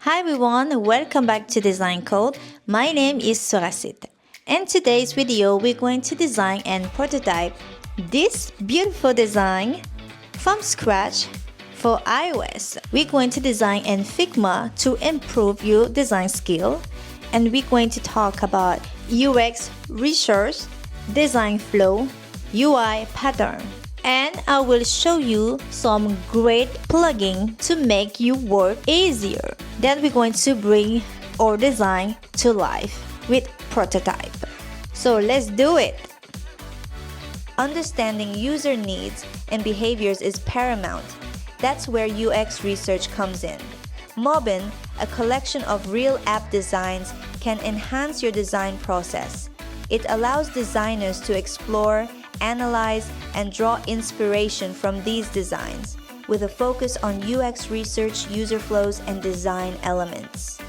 Hi everyone, welcome back to Design Code. My name is Sorasit. In today's video, we're going to design and prototype this beautiful design from scratch for iOS. We're going to design in Figma to improve your design skill, and we're going to talk about UX research, design flow, UI pattern, and I will show you some great plugin to make your work easier. Then we're going to bring our design to life with prototype. So let's do it. Understanding user needs and behaviors is paramount. That's where UX research comes in. Mobbin, a collection of real app designs, can enhance your design process. It allows designers to explore, analyze, and draw inspiration from these designs, with a focus on UX research, user flows, and design elements.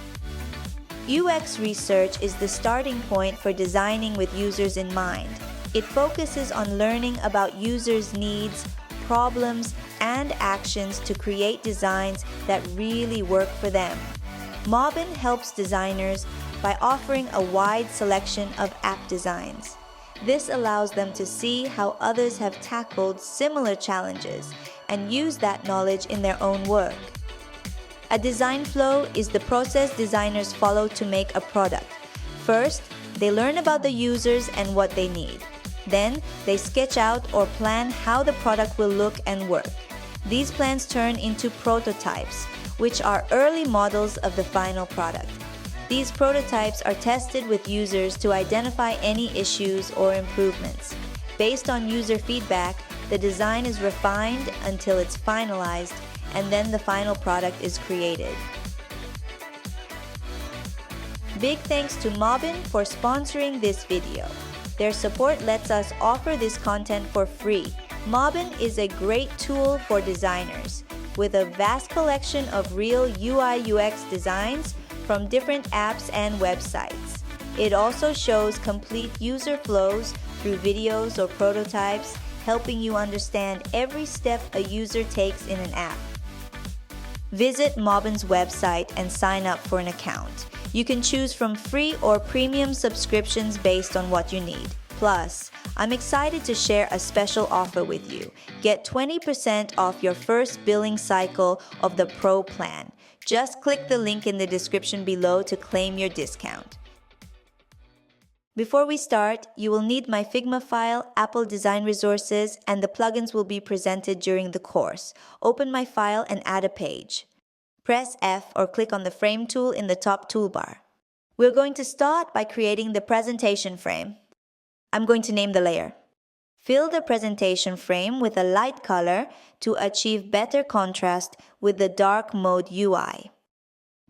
UX research is the starting point for designing with users in mind. It focuses on learning about users' needs, problems, and actions to create designs that really work for them. Mobbin helps designers by offering a wide selection of app designs. This allows them to see how others have tackled similar challenges and use that knowledge in their own work. A design flow is the process designers follow to make a product. First, they learn about the users and what they need. Then, they sketch out or plan how the product will look and work. These plans turn into prototypes, which are early models of the final product. These prototypes are tested with users to identify any issues or improvements. Based on user feedback, the design is refined until it's finalized, and then the final product is created. Big thanks to Mobbin for sponsoring this video. Their support lets us offer this content for free. Mobbin is a great tool for designers, with a vast collection of real UI/UX designs from different apps and websites. It also shows complete user flows through videos or prototypes, helping you understand every step a user takes in an app. Visit Mobbin's website and sign up for an account. You can choose from free or premium subscriptions based on what you need. Plus, I'm excited to share a special offer with you. Get 20% off your first billing cycle of the Pro plan. Just click the link in the description below to claim your discount. Before we start, you will need my Figma file, Apple design resources, and the plugins will be presented during the course. Open my file and add a page. Press F or click on the frame tool in the top toolbar. We're going to start by creating the presentation frame. I'm going to name the layer. Fill the presentation frame with a light color to achieve better contrast with the dark mode UI.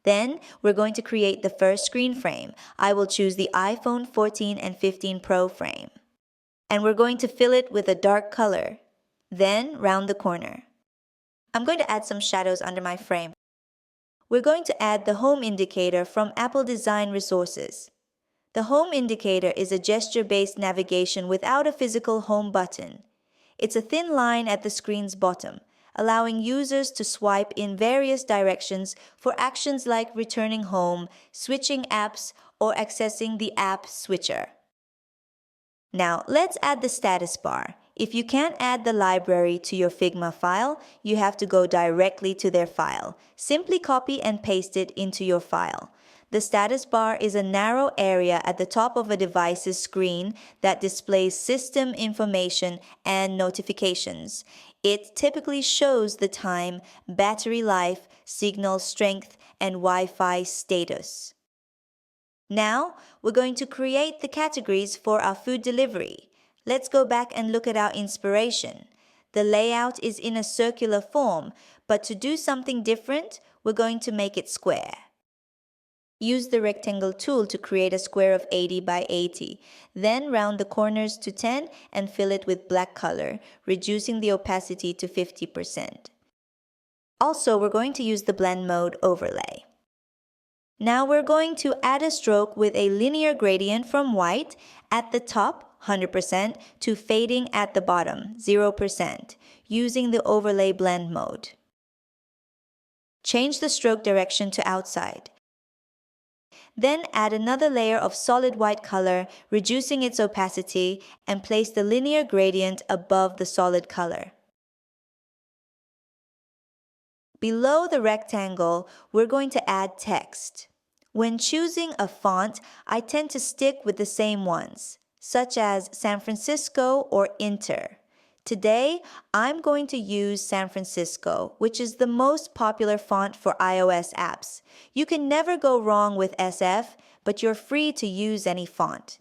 Then, we're going to create the first screen frame. I will choose the iPhone 14 and 15 Pro frame. And we're going to fill it with a dark color. Then, round the corner. I'm going to add some shadows under my frame. We're going to add the home indicator from Apple Design Resources. The home indicator is a gesture-based navigation without a physical home button. It's a thin line at the screen's bottom, allowing users to swipe in various directions for actions like returning home, switching apps, or accessing the app switcher. Now, let's add the status bar. If you can't add the library to your Figma file, you have to go directly to their file. Simply copy and paste it into your file. The status bar is a narrow area at the top of a device's screen that displays system information and notifications. It typically shows the time, battery life, signal strength, and Wi-Fi status. Now, we're going to create the categories for our food delivery. Let's go back and look at our inspiration. The layout is in a circular form, but to do something different, we're going to make it square. Use the rectangle tool to create a square of 80 by 80. Then round the corners to 10 and fill it with black color, reducing the opacity to 50%. Also, we're going to use the blend mode overlay. Now we're going to add a stroke with a linear gradient from white at the top, 100%, to fading at the bottom, 0%, using the overlay blend mode. Change the stroke direction to outside. Then add another layer of solid white color, reducing its opacity, and place the linear gradient above the solid color. Below the rectangle, we're going to add text. When choosing a font, I tend to stick with the same ones, such as San Francisco or Inter. Today, I'm going to use San Francisco, which is the most popular font for iOS apps. You can never go wrong with SF, but you're free to use any font.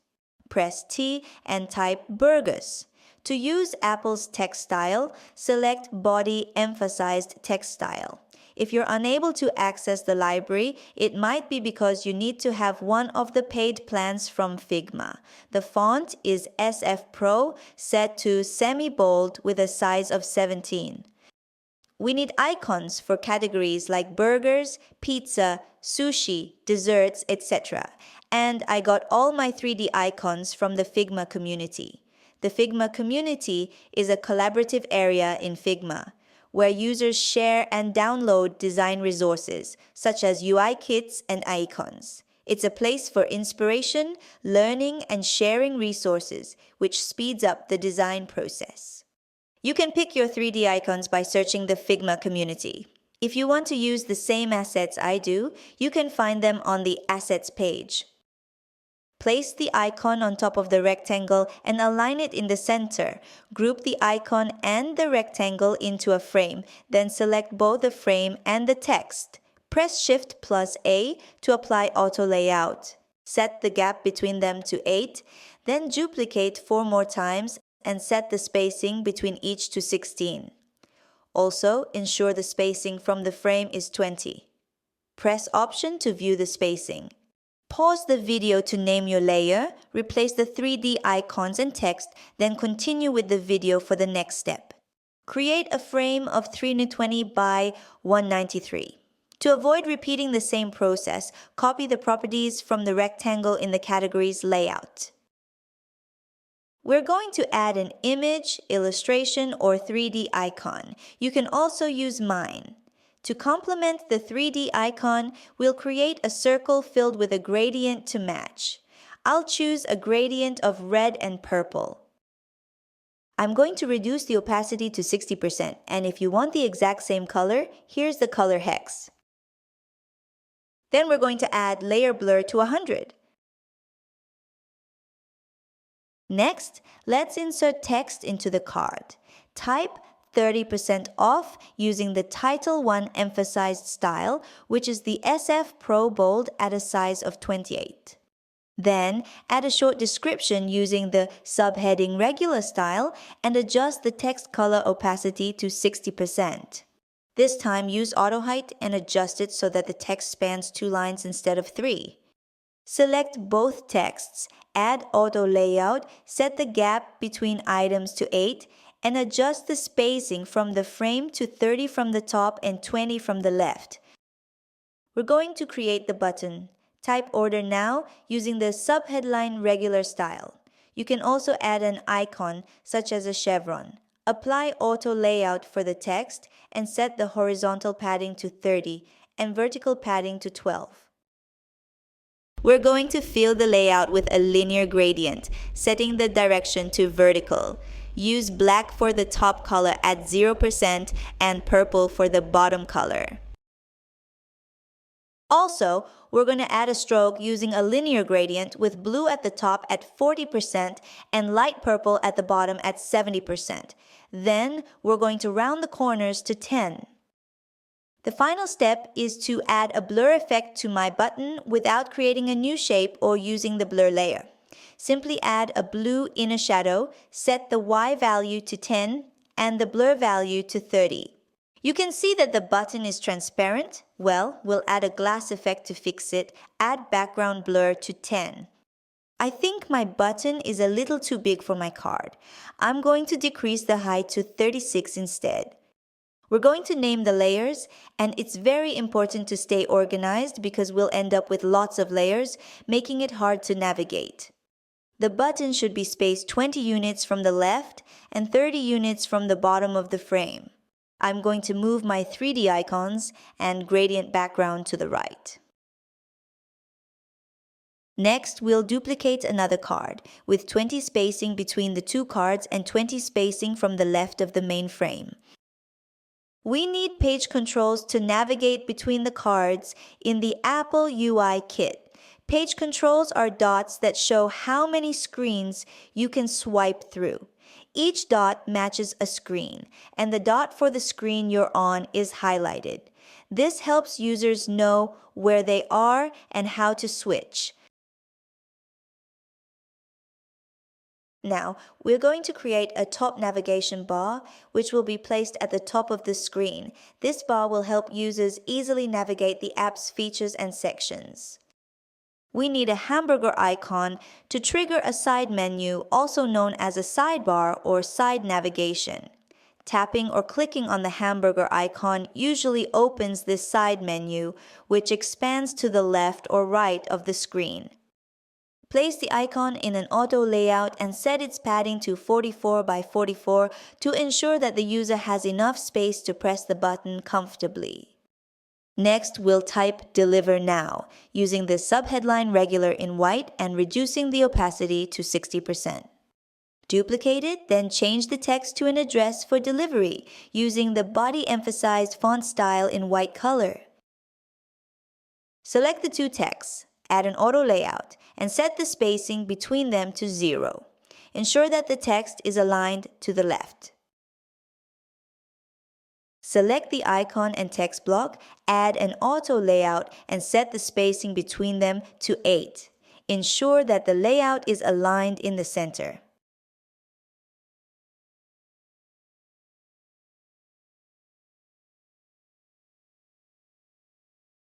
Press T and type Burgos. To use Apple's text style, select Body Emphasized Text Style. If you're unable to access the library, it might be because you need to have one of the paid plans from Figma. The font is SF Pro, set to semi-bold with a size of 17. We need icons for categories like burgers, pizza, sushi, desserts, etc. And I got all my 3D icons from the Figma Community. The Figma Community is a collaborative area in Figma, where users share and download design resources, such as UI kits and icons. It's a place for inspiration, learning, and sharing resources, which speeds up the design process. You can pick your 3D icons by searching the Figma Community. If you want to use the same assets I do, you can find them on the Assets page. Place the icon on top of the rectangle and align it in the center. Group the icon and the rectangle into a frame, then select both the frame and the text. Press Shift plus A to apply auto layout. Set the gap between them to 8, then duplicate 4 more times and set the spacing between each to 16. Also, ensure the spacing from the frame is 20. Press Option to view the spacing. Pause the video to name your layer, replace the 3D icons and text, then continue with the video for the next step. Create a frame of 320 by 193. To avoid repeating the same process, copy the properties from the rectangle in the categories layout. We're going to add an image, illustration, or 3D icon. You can also use mine. To complement the 3D icon, we'll create a circle filled with a gradient to match. I'll choose a gradient of red and purple. I'm going to reduce the opacity to 60%, and if you want the exact same color, here's the color hex. Then we're going to add layer blur to 100. Next, let's insert text into the card. Type 30% off using the Title 1 emphasized style, which is the SF Pro Bold at a size of 28. Then, add a short description using the subheading regular style and adjust the text color opacity to 60%. This time, use auto height and adjust it so that the text spans 2 lines instead of 3. Select both texts, add auto layout, set the gap between items to 8, and adjust the spacing from the frame to 30 from the top and 20 from the left. We're going to create the button. Type order now using the subheadline regular style. You can also add an icon such as a chevron. Apply auto layout for the text and set the horizontal padding to 30 and vertical padding to 12. We're going to fill the layout with a linear gradient, setting the direction to vertical. Use black for the top color at 0% and purple for the bottom color. Also, we're going to add a stroke using a linear gradient with blue at the top at 40% and light purple at the bottom at 70%. Then, we're going to round the corners to 10. The final step is to add a blur effect to my button without creating a new shape or using the blur layer. Simply add a blue inner shadow, set the Y value to 10 and the blur value to 30. You can see that the button is transparent. Well, we'll add a glass effect to fix it. Add background blur to 10. I think my button is a little too big for my card. I'm going to decrease the height to 36 instead. We're going to name the layers, and it's very important to stay organized because we'll end up with lots of layers, making it hard to navigate. The button should be spaced 20 units from the left and 30 units from the bottom of the frame. I'm going to move my 3D icons and gradient background to the right. Next, we'll duplicate another card with 20 spacing between the two cards and 20 spacing from the left of the main frame. We need page controls to navigate between the cards in the Apple UI kit. Page controls are dots that show how many screens you can swipe through. Each dot matches a screen, and the dot for the screen you're on is highlighted. This helps users know where they are and how to switch. Now, we're going to create a top navigation bar, which will be placed at the top of the screen. This bar will help users easily navigate the app's features and sections. We need a hamburger icon to trigger a side menu, also known as a sidebar or side navigation. Tapping or clicking on the hamburger icon usually opens this side menu, which expands to the left or right of the screen. Place the icon in an auto layout and set its padding to 44 by 44 to ensure that the user has enough space to press the button comfortably. Next, we'll type Deliver Now, using the subheadline regular in white and reducing the opacity to 60%. Duplicate it, then change the text to an address for delivery, using the body-emphasized font style in white color. Select the two texts, add an auto layout, and set the spacing between them to 0. Ensure that the text is aligned to the left. Select the icon and text block, add an auto layout, and set the spacing between them to 8. Ensure that the layout is aligned in the center.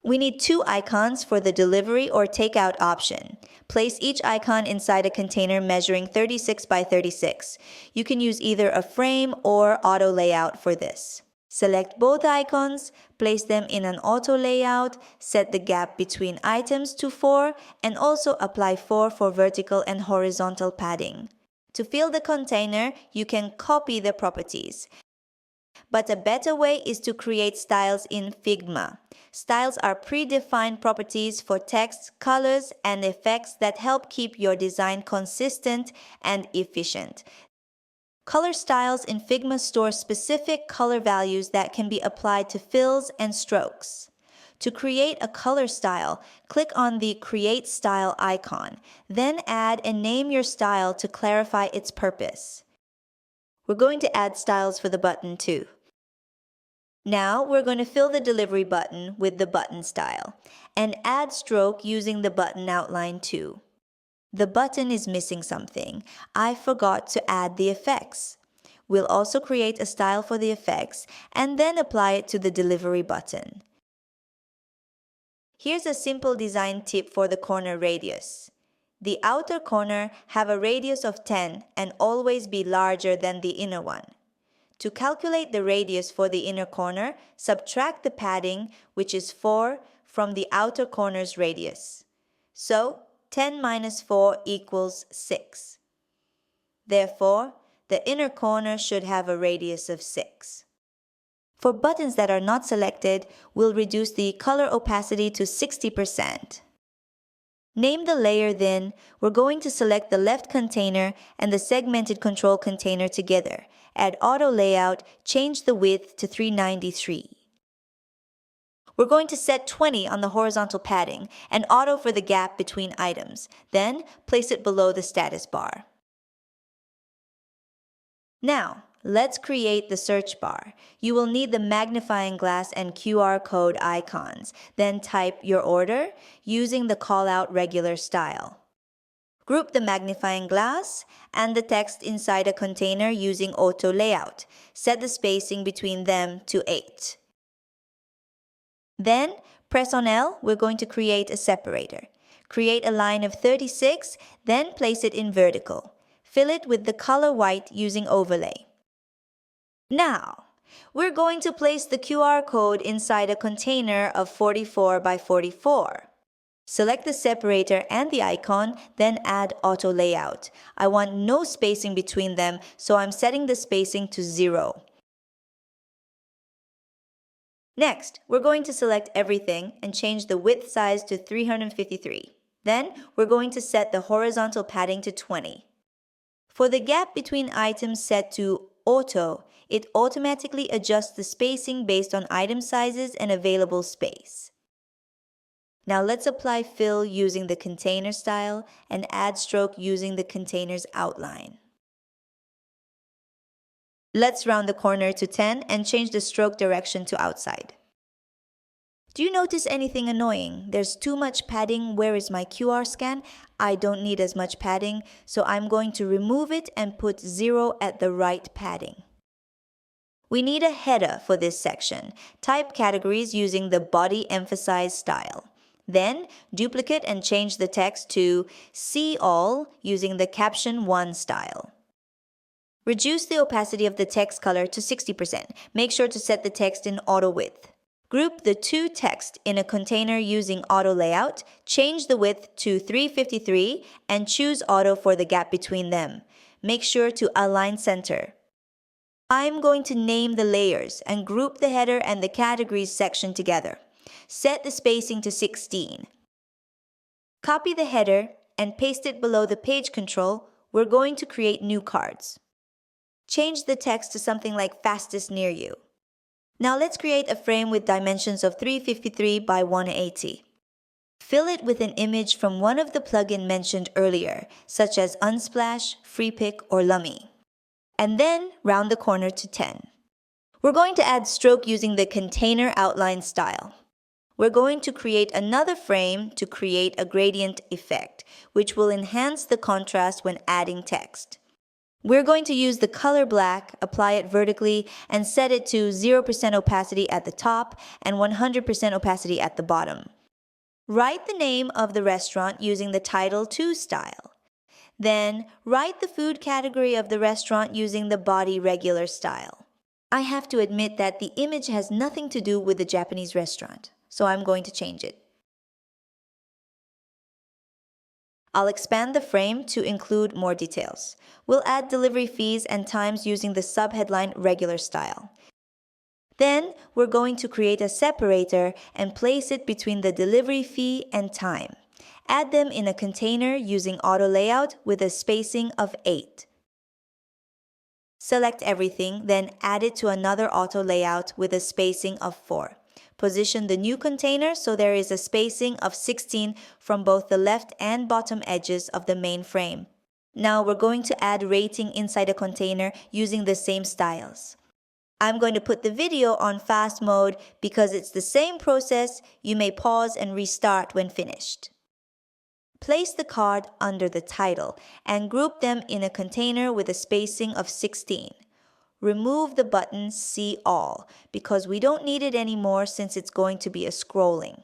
We need two icons for the delivery or takeout option. Place each icon inside a container measuring 36 by 36. You can use either a frame or auto layout for this. Select both icons, place them in an auto layout, set the gap between items to 4, and also apply 4 for vertical and horizontal padding. To fill the container, you can copy the properties. But a better way is to create styles in Figma. Styles are predefined properties for text, colors, and effects that help keep your design consistent and efficient. Color styles in Figma store specific color values that can be applied to fills and strokes. To create a color style, click on the Create Style icon, then add and name your style to clarify its purpose. We're going to add styles for the button too. Now we're going to fill the delivery button with the button style and add stroke using the button outline too. The button is missing something. I forgot to add the effects. We'll also create a style for the effects and then apply it to the delivery button. Here's a simple design tip for the corner radius. The outer corner have a radius of 10 and always be larger than the inner one. To calculate the radius for the inner corner, subtract the padding, which is 4, from the outer corner's radius. So, 10 minus 4 equals 6. Therefore, the inner corner should have a radius of 6. For buttons that are not selected, we'll reduce the color opacity to 60%. Name the layer then. We're going to select the left container and the segmented control container together. Add auto layout, change the width to 393. We're going to set 20 on the horizontal padding and auto for the gap between items. Then place it below the status bar. Now, let's create the search bar. You will need the magnifying glass and QR code icons. Then type your order using the callout regular style. Group the magnifying glass and the text inside a container using auto layout. Set the spacing between them to 8. Then, press on L, we're going to create a separator. Create a line of 36, then place it in vertical. Fill it with the color white using overlay. Now, we're going to place the QR code inside a container of 44 by 44. Select the separator and the icon, then add auto layout. I want no spacing between them, so I'm setting the spacing to 0. Next, we're going to select everything and change the width size to 353. Then, we're going to set the horizontal padding to 20. For the gap between items set to Auto, it automatically adjusts the spacing based on item sizes and available space. Now let's apply fill using the container style and add stroke using the container's outline. Let's round the corner to 10 and change the stroke direction to outside. Do you notice anything annoying? There's too much padding. Where is my QR scan? I don't need as much padding, so I'm going to remove it and put 0 at the right padding. We need a header for this section. Type categories using the body emphasize style. Then, duplicate and change the text to See All using the Caption 1 style. Reduce the opacity of the text color to 60%. Make sure to set the text in auto width. Group the two text in a container using auto layout, change the width to 353 and choose auto for the gap between them. Make sure to align center. I'm going to name the layers and group the header and the categories section together. Set the spacing to 16. Copy the header and paste it below the page control. We're going to create new cards. Change the text to something like fastest near you. Now let's create a frame with dimensions of 353 by 180. Fill it with an image from one of the plugins mentioned earlier, such as Unsplash, Freepik, or Lummi. And then round the corner to 10. We're going to add stroke using the container outline style. We're going to create another frame to create a gradient effect, which will enhance the contrast when adding text. We're going to use the color black, apply it vertically, and set it to 0% opacity at the top and 100% opacity at the bottom. Write the name of the restaurant using the Title To style. Then, write the food category of the restaurant using the Body Regular style. I have to admit that the image has nothing to do with the Japanese restaurant, so I'm going to change it. I'll expand the frame to include more details. We'll add delivery fees and times using the subheadline regular style. Then, we're going to create a separator and place it between the delivery fee and time. Add them in a container using auto layout with a spacing of 8. Select everything, then add it to another auto layout with a spacing of 4. Position the new container so there is a spacing of 16 from both the left and bottom edges of the main frame. Now we're going to add rating inside a container using the same styles. I'm going to put the video on fast mode because it's the same process. You may pause and restart when finished. Place the card under the title and group them in a container with a spacing of 16. Remove the button See All because we don't need it anymore since it's going to be a scrolling.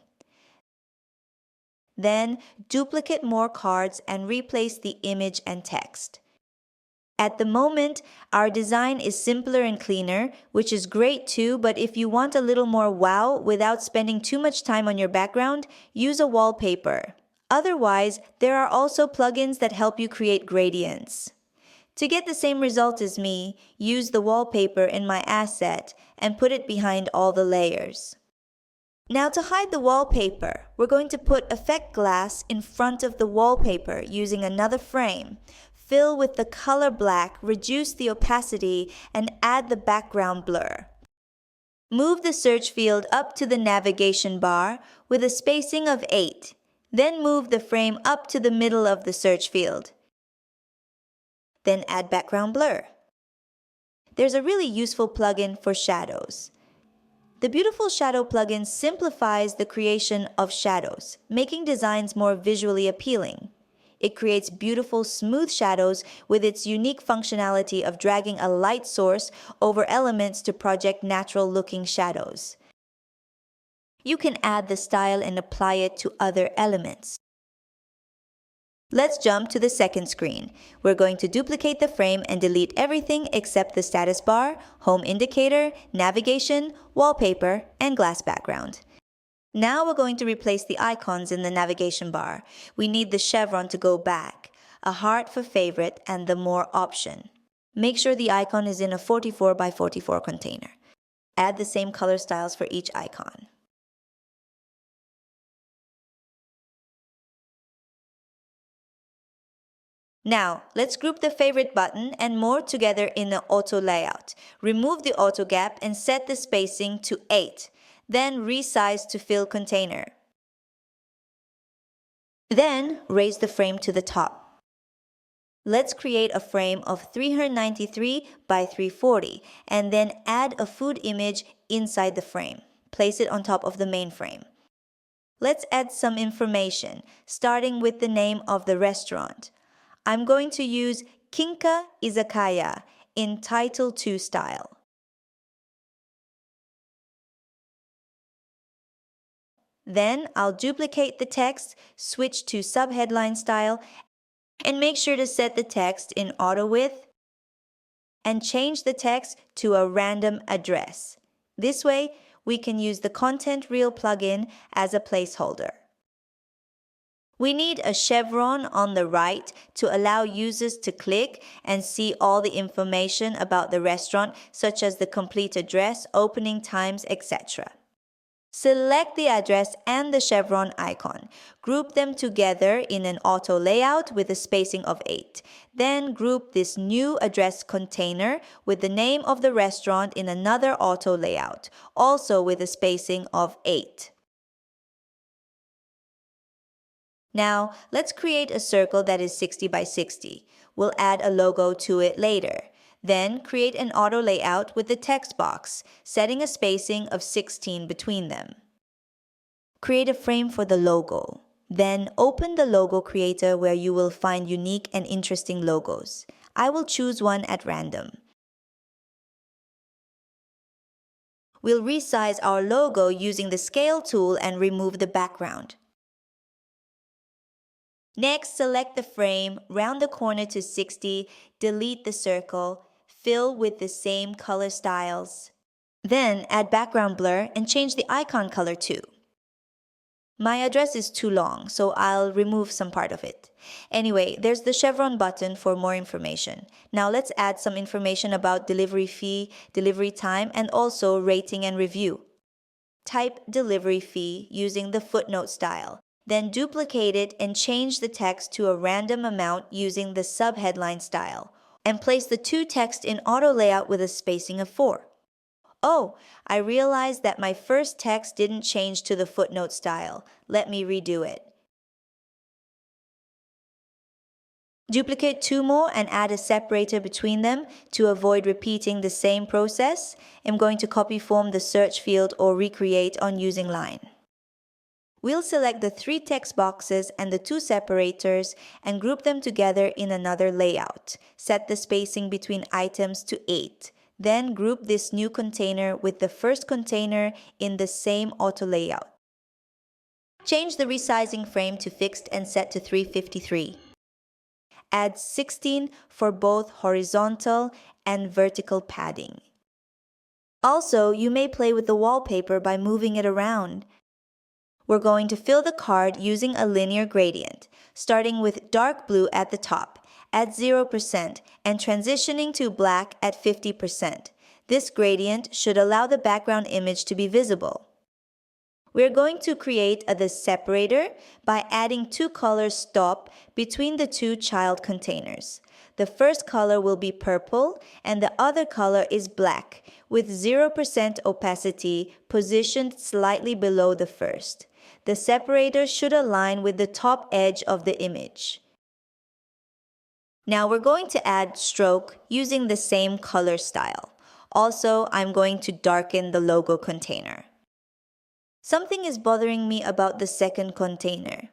Then, duplicate more cards and replace the image and text. At the moment, our design is simpler and cleaner, which is great too, but if you want a little more wow without spending too much time on your background, use a wallpaper. Otherwise, there are also plugins that help you create gradients. To get the same result as me, use the wallpaper in my asset and put it behind all the layers. Now to hide the wallpaper, we're going to put effect glass in front of the wallpaper using another frame. Fill with the color black, reduce the opacity, and add the background blur. Move the search field up to the navigation bar with a spacing of 8. Then move the frame up to the middle of the search field. Then add background blur. There's a really useful plugin for shadows. The Beautiful Shadow plugin simplifies the creation of shadows, making designs more visually appealing. It creates beautiful, smooth shadows with its unique functionality of dragging a light source over elements to project natural-looking shadows. You can add the style and apply it to other elements. Let's jump to the second screen. We're going to duplicate the frame and delete everything except the status bar, home indicator, navigation, wallpaper, and glass background. Now we're going to replace the icons in the navigation bar. We need the chevron to go back, a heart for favorite, and the more option. Make sure the icon is in a 44 by 44 container. Add the same color styles for each icon. Now, let's group the favorite button and more together in the auto layout. Remove the auto gap and set the spacing to 8. Then resize to fill container. Then raise the frame to the top. Let's create a frame of 393 by 340 and then add a food image inside the frame. Place it on top of the main frame. Let's add some information, starting with the name of the restaurant. I'm going to use Kinka Izakaya in Title 2 style. Then I'll duplicate the text, switch to subheadline style, and make sure to set the text in auto width and change the text to a random address. This way, we can use the Content Reel plugin as a placeholder. We need a chevron on the right to allow users to click and see all the information about the restaurant, such as the complete address, opening times, etc. Select the address and the chevron icon. Group them together in an auto layout with a spacing of 8. Then group this new address container with the name of the restaurant in another auto layout, also with a spacing of 8. Now, let's create a circle that is 60 by 60. We'll add a logo to it later. Then create an auto layout with the text box, setting a spacing of 16 between them. Create a frame for the logo. Then open the logo creator where you will find unique and interesting logos. I will choose one at random. We'll resize our logo using the scale tool and remove the background. Next, select the frame, round the corner to 60, delete the circle, fill with the same color styles. Then add background blur and change the icon color too. My address is too long, so I'll remove some part of it. Anyway, there's the chevron button for more information. Now let's add some information about delivery fee, delivery time, and also rating and review. Type delivery fee using the footnote style. Then duplicate it and change the text to a random amount using the subheadline style. And place the two text in auto layout with a spacing of 4. Oh, I realized that my first text didn't change to the footnote style. Let me redo it. Duplicate 2 more and add a separator between them to avoid repeating the same process. I'm going to copy form the search field or recreate on using line. We'll select the 3 text boxes and the 2 separators and group them together in another layout. Set the spacing between items to 8. Then group this new container with the first container in the same auto layout. Change the resizing frame to fixed and set to 353. Add 16 for both horizontal and vertical padding. Also, you may play with the wallpaper by moving it around. We're going to fill the card using a linear gradient, starting with dark blue at the top, at 0%, and transitioning to black at 50%. This gradient should allow the background image to be visible. We're going to create the separator by adding 2 colors stop between the 2 child containers. The first color will be purple and the other color is black, with 0% opacity positioned slightly below the first. The separator should align with the top edge of the image. Now we're going to add stroke using the same color style. Also, I'm going to darken the logo container. Something is bothering me about the second container.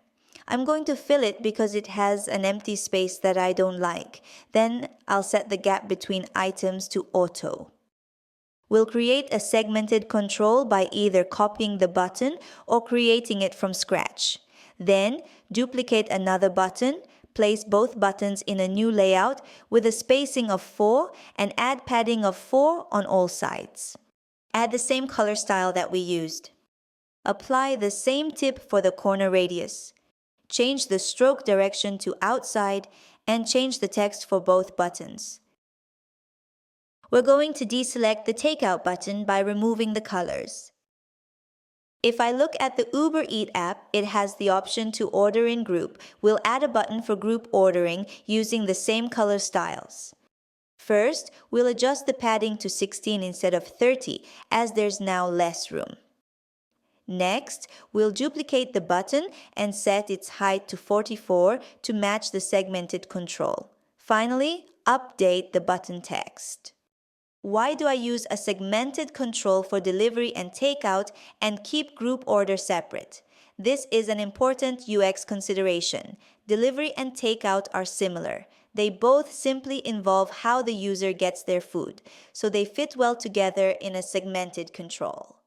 I'm going to fill it because it has an empty space that I don't like. Then I'll set the gap between items to auto. We'll create a segmented control by either copying the button or creating it from scratch. Then, duplicate another button, place both buttons in a new layout with a spacing of 4 and add padding of 4 on all sides. Add the same color style that we used. Apply the same tip for the corner radius. Change the stroke direction to outside and change the text for both buttons. We're going to deselect the Takeout button by removing the colors. If I look at the Uber Eats app, it has the option to order in group. We'll add a button for group ordering using the same color styles. First, we'll adjust the padding to 16 instead of 30 as there's now less room. Next, we'll duplicate the button and set its height to 44 to match the segmented control. Finally, update the button text. Why do I use a segmented control for delivery and takeout and keep group order separate? This is an important UX consideration. Delivery and takeout are similar. They both simply involve how the user gets their food, so they fit well together in a segmented control.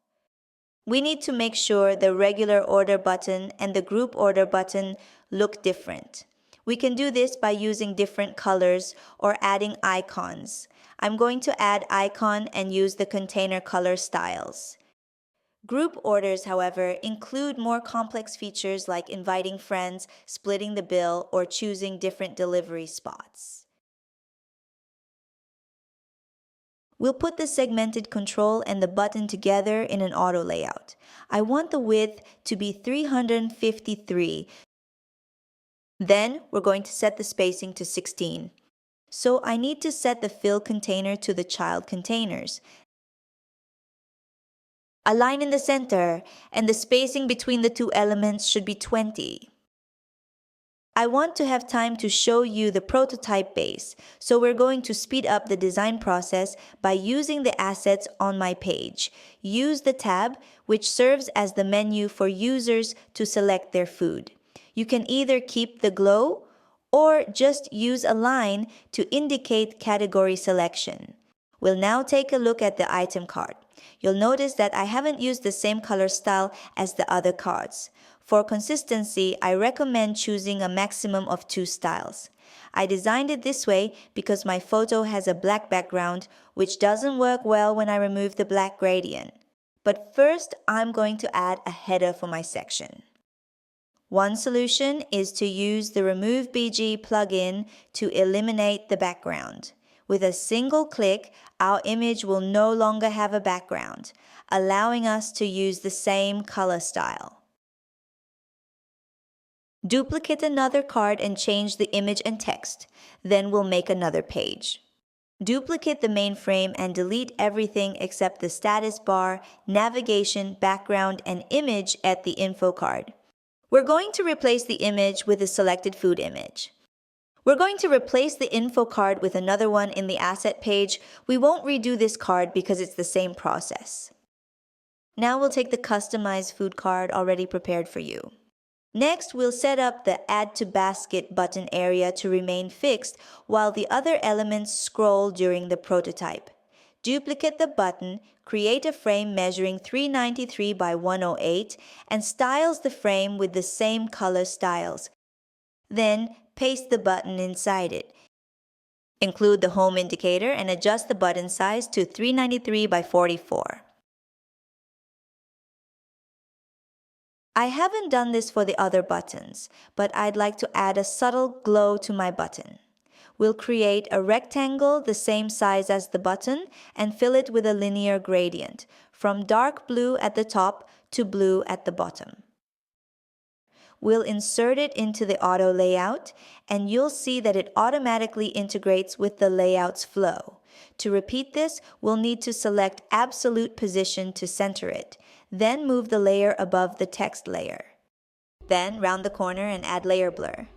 We need to make sure the regular order button and the group order button look different. We can do this by using different colors or adding icons. I'm going to add icon and use the container color styles. Group orders, however, include more complex features like inviting friends, splitting the bill, or choosing different delivery spots. We'll put the segmented control and the button together in an auto layout. I want the width to be 353. Then we're going to set the spacing to 16. So I need to set the fill container to the child containers. A line in the center, and the spacing between the two elements should be 20. I want to have time to show you the prototype base, so we're going to speed up the design process by using the assets on my page. Use the tab, which serves as the menu for users to select their food. You can either keep the glow or just use a line to indicate category selection. We'll now take a look at the item card. You'll notice that I haven't used the same color style as the other cards. For consistency, I recommend choosing a maximum of 2 styles. I designed it this way because my photo has a black background, which doesn't work well when I remove the black gradient. But first, I'm going to add a header for my section. One solution is to use the RemoveBG plugin to eliminate the background. With a single click, our image will no longer have a background, allowing us to use the same color style. Duplicate another card and change the image and text. Then we'll make another page. Duplicate the main frame and delete everything except the status bar, navigation, background, and image at the info card. We're going to replace the image with the selected food image. We're going to replace the info card with another one in the asset page. We won't redo this card because it's the same process. Now we'll take the customized food card already prepared for you. Next, we'll set up the Add to Basket button area to remain fixed while the other elements scroll during the prototype. Duplicate the button, create a frame measuring 393 by 108, and styles the frame with the same color styles. Then, paste the button inside it. Include the home indicator and adjust the button size to 393 by 44. I haven't done this for the other buttons, but I'd like to add a subtle glow to my button. We'll create a rectangle the same size as the button and fill it with a linear gradient, from dark blue at the top to blue at the bottom. We'll insert it into the auto layout, and you'll see that it automatically integrates with the layout's flow. To repeat this, we'll need to select absolute position to center it. Then move the layer above the text layer. Then round the corner and add layer blur.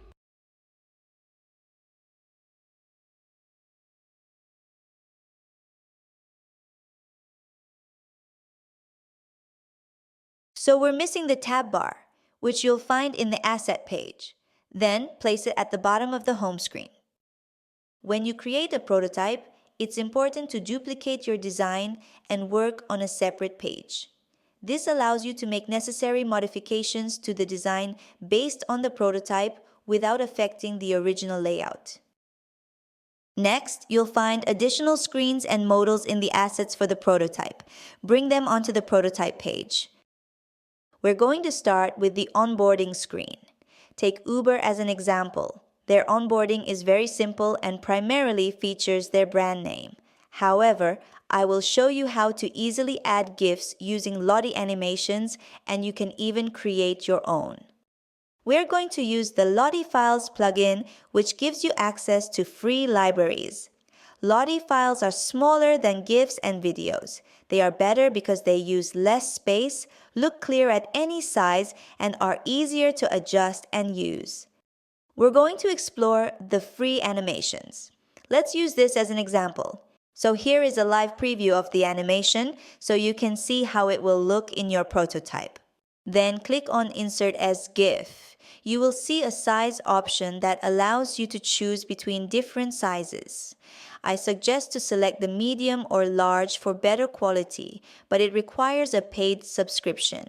So we're missing the tab bar, which you'll find in the asset page. Then place it at the bottom of the home screen. When you create a prototype, it's important to duplicate your design and work on a separate page. This allows you to make necessary modifications to the design based on the prototype without affecting the original layout. Next, you'll find additional screens and modals in the assets for the prototype. Bring them onto the prototype page. We're going to start with the onboarding screen. Take Uber as an example. Their onboarding is very simple and primarily features their brand name. However, I will show you how to easily add GIFs using Lottie Animations, and you can even create your own. We're going to use the Lottie Files plugin, which gives you access to free libraries. Lottie files are smaller than GIFs and videos. They are better because they use less space, look clear at any size, and are easier to adjust and use. We're going to explore the free animations. Let's use this as an example. So here is a live preview of the animation so you can see how it will look in your prototype. Then click on Insert as GIF. You will see a size option that allows you to choose between different sizes. I suggest to select the medium or large for better quality, but it requires a paid subscription.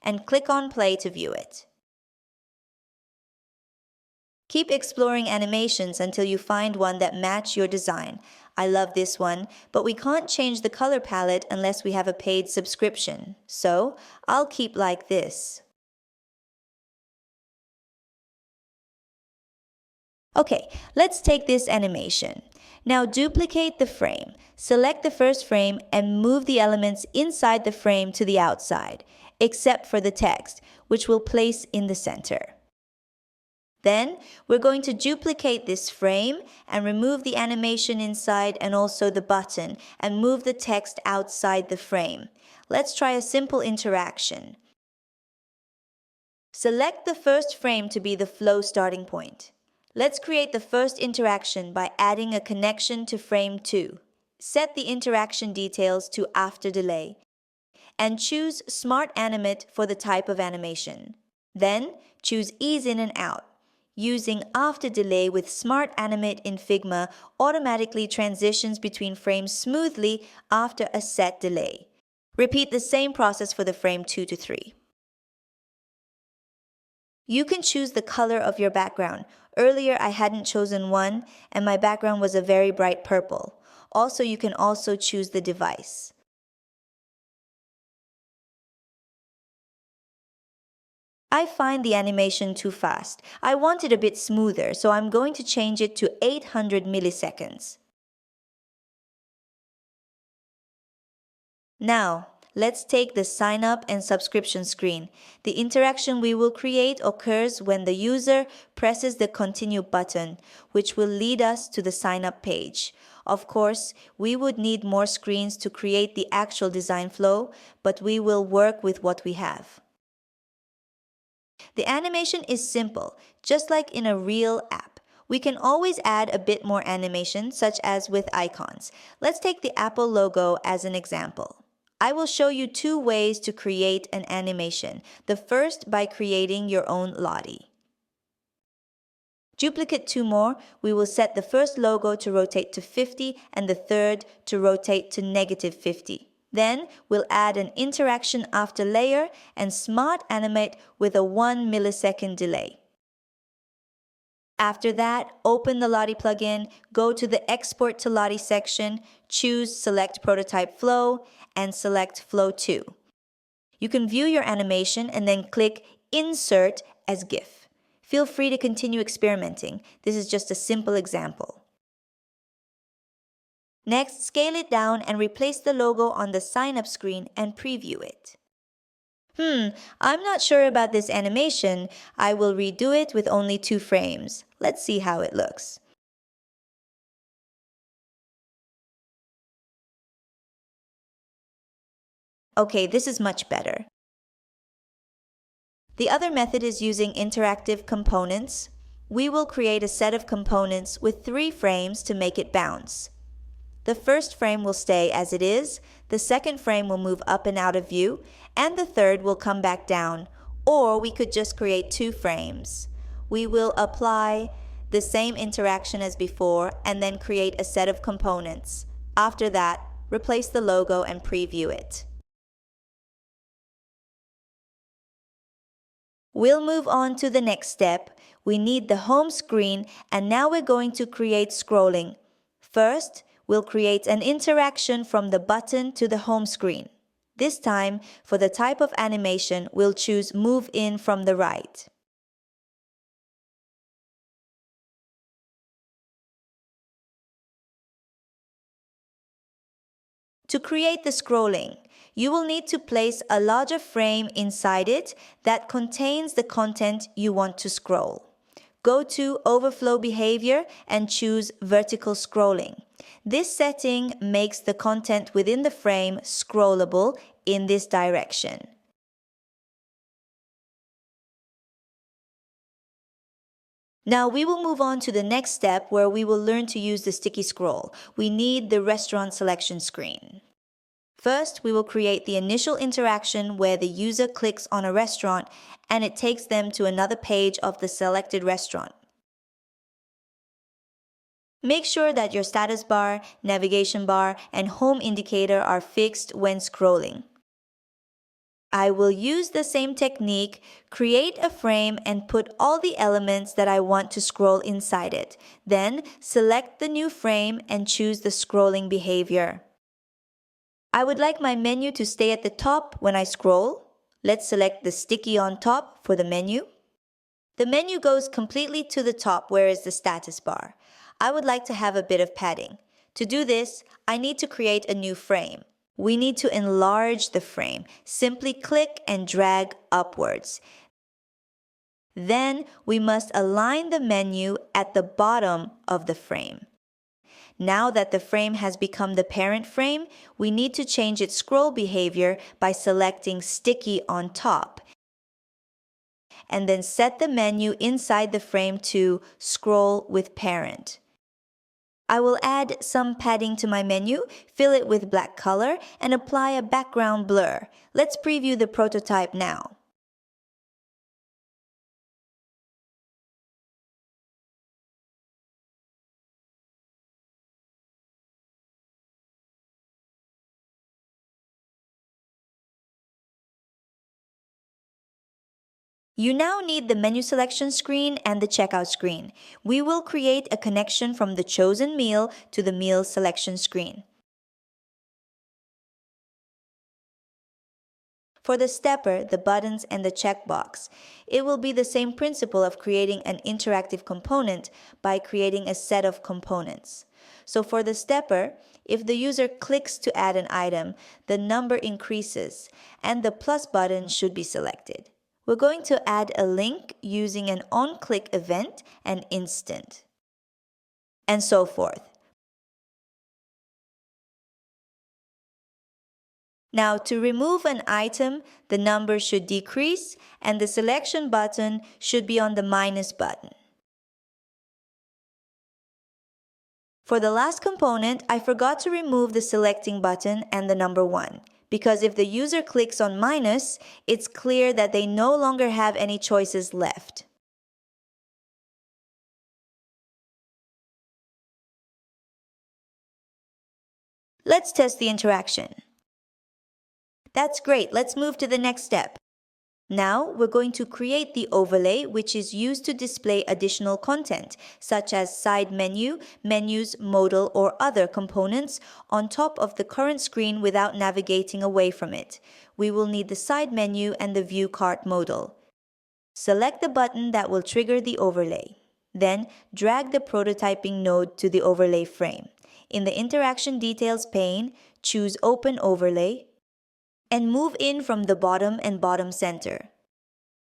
And click on Play to view it. Keep exploring animations until you find one that match your design. I love this one, but we can't change the color palette unless we have a paid subscription. So I'll keep like this. Okay, let's take this animation. Now duplicate the frame. Select the first frame and move the elements inside the frame to the outside, except for the text, which we'll place in the center. Then, we're going to duplicate this frame and remove the animation inside and also the button and move the text outside the frame. Let's try a simple interaction. Select the first frame to be the flow starting point. Let's create the first interaction by adding a connection to frame 2. Set the interaction details to after delay and choose Smart Animate for the type of animation. Then, choose Ease in and out. Using after delay with Smart Animate in Figma automatically transitions between frames smoothly after a set delay. Repeat the same process for the frame 2 to 3. You can choose the color of your background. Earlier I hadn't chosen one and my background was a very bright purple. Also, you can also choose the device. I find the animation too fast. I want it a bit smoother, so I'm going to change it to 800 milliseconds. Now, let's take the sign up and subscription screen. The interaction we will create occurs when the user presses the continue button, which will lead us to the sign up page. Of course, we would need more screens to create the actual design flow, but we will work with what we have. The animation is simple, just like in a real app. We can always add a bit more animation, such as with icons. Let's take the Apple logo as an example. I will show you 2 ways to create an animation. The first by creating your own Lottie. Duplicate 2 more, we will set the first logo to rotate to 50 and the third to rotate to -50. Then we'll add an interaction after layer and Smart Animate with a 1 millisecond delay. After that, open the Lottie plugin, go to the Export to Lottie section, choose Select Prototype Flow, and select Flow 2. You can view your animation and then click Insert as GIF. Feel free to continue experimenting. This is just a simple example. Next, scale it down and replace the logo on the sign-up screen and preview it. I'm not sure about this animation. I will redo it with only 2 frames. Let's see how it looks. Okay, this is much better. The other method is using interactive components. We will create a set of components with 3 frames to make it bounce. The first frame will stay as it is, the second frame will move up and out of view, and the third will come back down. Or we could just create 2 frames. We will apply the same interaction as before and then create a set of components. After that, replace the logo and preview it. We'll move on to the next step. We need the home screen and now we're going to create scrolling. First, we'll create an interaction from the button to the home screen. This time, for the type of animation, we'll choose Move In from the right. To create the scrolling, you will need to place a larger frame inside it that contains the content you want to scroll. Go to Overflow Behavior and choose Vertical Scrolling. This setting makes the content within the frame scrollable in this direction. Now we will move on to the next step where we will learn to use the sticky scroll. We need the restaurant selection screen. First, we will create the initial interaction where the user clicks on a restaurant and it takes them to another page of the selected restaurant. Make sure that your status bar, navigation bar, and home indicator are fixed when scrolling. I will use the same technique, create a frame and put all the elements that I want to scroll inside it. Then select the new frame and choose the scrolling behavior. I would like my menu to stay at the top when I scroll. Let's select the sticky on top for the menu. The menu goes completely to the top, where is the status bar. I would like to have a bit of padding. To do this, I need to create a new frame. We need to enlarge the frame. Simply click and drag upwards. Then we must align the menu at the bottom of the frame. Now that the frame has become the parent frame, we need to change its scroll behavior by selecting Sticky on top, and then set the menu inside the frame to Scroll with Parent. I will add some padding to my menu, fill it with black color, and apply a background blur. Let's preview the prototype now. You now need the menu selection screen and the checkout screen. We will create a connection from the chosen meal to the meal selection screen. For the stepper, the buttons, and the checkbox, it will be the same principle of creating an interactive component by creating a set of components. So for the stepper, if the user clicks to add an item, the number increases and the plus button should be selected. We're going to add a link using an on-click event and instant, and so forth. Now, to remove an item, the number should decrease and the selection button should be on the minus button. For the last component, I forgot to remove the selecting button and the number 1. Because if the user clicks on minus, it's clear that they no longer have any choices left. Let's test the interaction. That's great. Let's move to the next step. Now we're going to create the overlay, which is used to display additional content, such as side menu, menus, modal, or other components on top of the current screen without navigating away from it. We will need the side menu and the view cart modal. Select the button that will trigger the overlay. Then drag the prototyping node to the overlay frame. In the Interaction Details pane, choose Open Overlay, and move in from the bottom and bottom center.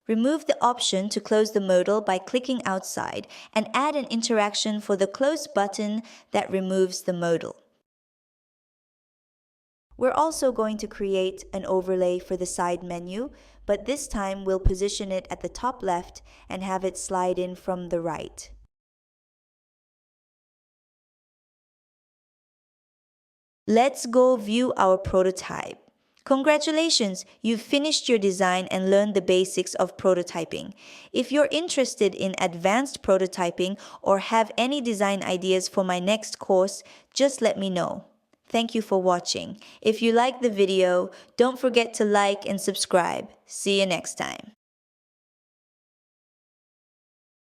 Remove the option to close the modal by clicking outside and add an interaction for the Close button that removes the modal. We're also going to create an overlay for the side menu, but this time we'll position it at the top left and have it slide in from the right. Let's go view our prototype. Congratulations, you've finished your design and learned the basics of prototyping. If you're interested in advanced prototyping or have any design ideas for my next course, just let me know. Thank you for watching. If you liked the video, don't forget to like and subscribe. See you next time.